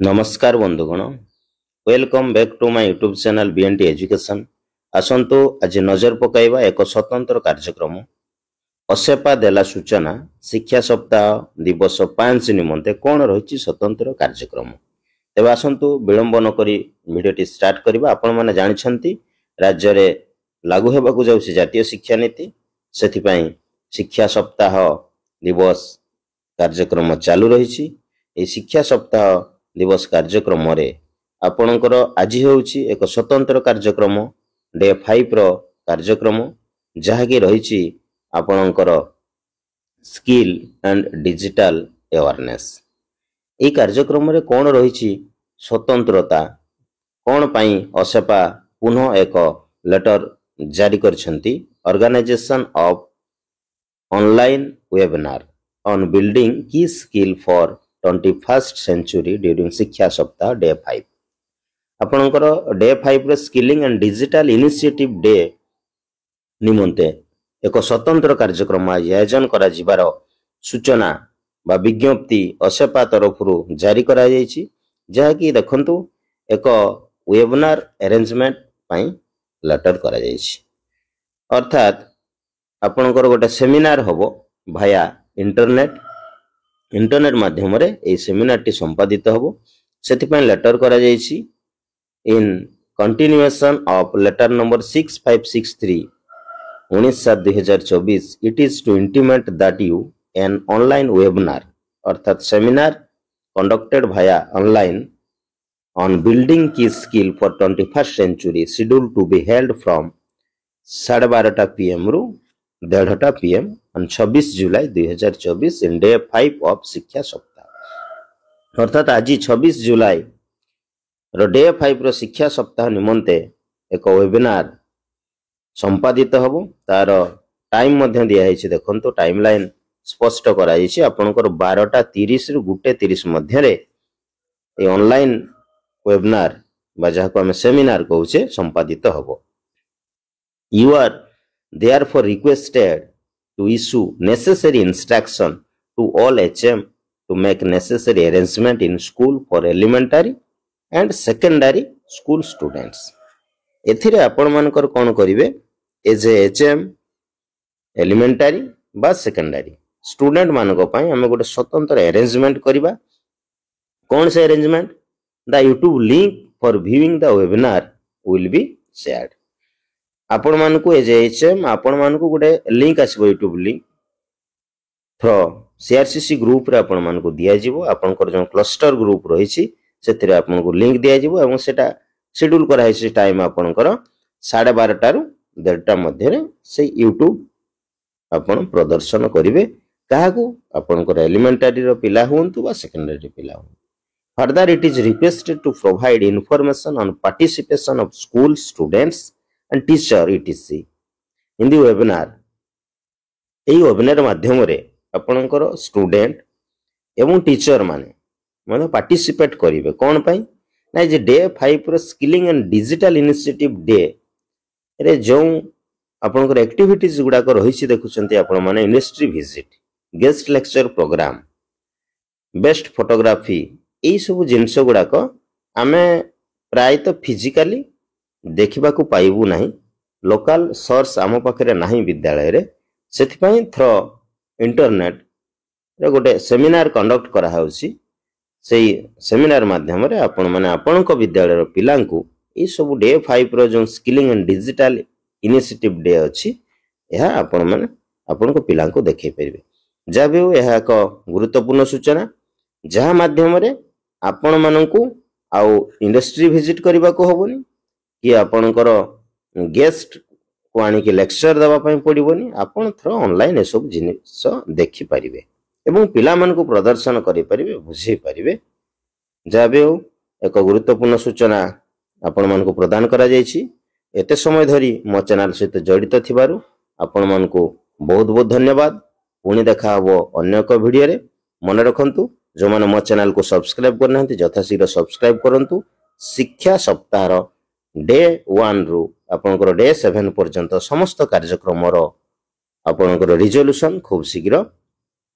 नमस्कार बंधुगण, welcome back to my YouTube channel BNT education. आसंतु आज नजर पकाइबा एक स्वतंत्र कार्यक्रम असेपा देला सूचना शिक्षा सप्ताह दिवस 5 निमंते कौन रही स्वतंत्र कार्यक्रम। तेज आसंतु विलंब न करी भिडियोटी स्टार्ट करबा। आपण माने जानिछंती राज्य रे लागू हेबाकू जाउछि जातीय शिक्षा नीति, सेथिपई शिक्षा सप्ताह दिवस कार्यक्रम चालू रही। ए शिक्षा सप्ताह दिवस कार्यक्रम रे आपणकर आज होउछि एक स्वतंत्र कार्यक्रम डे 5 रो कार्यक्रम जहाँकि रही आपणकर स्किल एंड डिजिटल अवेयरनेस। এই कार्यक्रम कौन रही स्वतंत्रता कौन पाई असेपा पुनः एक लेटर जारी करछंती organisation of online webinar on building key skill for 21st century during शिक्षा सप्ताह डे 5। आपणकर डे 5 रे skilling and digital initiative day निमंते एक स्वतंत्र कार्यक्रम आयोजन करा जिबार सूचना बा विज्ञप्ति असेपा तरफ जारी करा जायछि, जहाँकि देखंतु एक वेबिनार अरेंजमेंट पाई लेटर करा जायछि। अर्थात आपणकर गोटे सेमिनार हबो भाया इंटरनेट माध्यम रे ए सेमिनार टी संपादित हबो। सेथिपई लेटर करा जायछि in continuation of letter number 6563 19/7/2024 it is to intimate that you an online webinar अर्थात सेमिनार conducted via online on building key skill for 21st century scheduled to be held from 12:30 PM रु 1:30 PM on 26 July 2024 in day 5 of शिक्षा सप्ताह। अर्थात आज 26 जुलाई रो day 5 रो शिक्षा सप्ताह निमंते एक वेबिनार संपादित हबो। तार टाइम मध्य दिया है, देखंतु टाइम लाइन स्पष्ट करा जायछि। आपनकर 12:30 रु 1:30 मध्य रे ए ऑनलाइन वेबिनार बा जाको हम सेमिनार कहउछे संपादित हबो। You are therefore requested to issue necessary instruction to all HM to make necessary arrangement in school for elementary and secondary school students। एथिरे आपण मानकर कोन करिवे एज HM एलिमेंटरी बा सेकेंडरी स्टूडेंट मानको पई हम गोटे स्वतंत्र अरेंजमेंट करिबा। कोन से arrangement? The YouTube link for viewing the webinar will be shared. आपण मानकु एज HM आपण मानकु गोटे लिंक आसीबो YouTube link through CRCC group रे आपण मानकु दिया जिवो। आपनकर जो क्लस्टर ग्रुप रहिछि सेथिरे आपनकु लिंक दिया जिवो एवं सेटा शेड्यूल करा हैछि टाइम आपनकर 12:30 रु 1:30 मध्य रे से यूट्यूब आपण प्रदर्शन करिवे। काहाकु? आपनकर एलिमेंटरी रो पिला होंतु बा सेकेंडरी पिला हो। Further it is requested to provide information on participation of school students and teacher etc in the webinar। एई वेबिनार माध्यम रे आपनकर स्टूडेंट एवं टीचर माने पार्टिसिपेट करिवे। कोन पई ना जे डे 5 रो skilling and digital initiative day रे जो आपनकर एक्टिविटीज गुडा को रहिछि देखुचंती आपण माने industry visit, guest lecture programme, best photography, एई सब जिंस गुडा को आमे प्राय तो फिजिकली देखा पाइबू ना। लोकल सोर्स आम पाखे ना विद्यालय रे, सेथिपई थ्रो इंटरनेट रे गोटे सेमिनार कंडक्ट करा होउछि। सेई सेमिनार माध्यम रे आपण माने आपणक विद्यालय रो पिलांकु ए सब डे 5 रो जो skilling and digital initiative day अछि एहा आपण माने आपणक पिलांकु देखै परिबे। जाबे एहा एक गुरुत्वपूर्ण सूचना जहा माध्यम रे आपण माननकु आउ इंडस्ट्री विजिट करबा को होबोनी कि आपणकर गेस्ट को आनी के लेक्चर दवा पई पड़िबोनी। आपण थ्रो ऑनलाइन ए सब जिनिस देखि परिबे एवं पिला मन को प्रदर्शन करि परिबे, बुझै परिबे। जाबे एक गुरुत्वपूर्ण सूचना आपण मन को प्रदान करा जायछि। एते समय धरी मो चैनल सहित जड़ित थिबारु आपण मन को बहुत बहुत धन्यवाद। पुणी देखा हबो अन्य एक वीडियो रे। मन रखंतु जो माने मो चैनल को सब्सक्राइब करनांती यथाशीघ्र सब्सक्राइब करंतु। शिक्षा सप्ताह डे 1 रु आपनकर डे 7 पर्यंत समस्त कार्यक्रम आपनकर रिजोल्यूशन खूब शीघ्र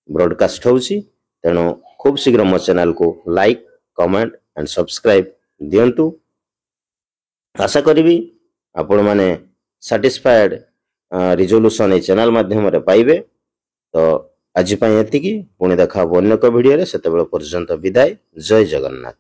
ब्रॉडकास्ट होउछि। तेणु खूब शीघ्र मो चैनल को लाइक, कमेंट एंड सब्सक्राइब दियंतु। आशा करी आपण माने सैटिस्फाइड रिजोल्यूशन ए चैनल माध्यम रे पाइबे। तो आज एतिकी पुणी देखा अन्य एक वीडियो रे, सेतेबेले पर्यंत विदाय। जय जगन्नाथ।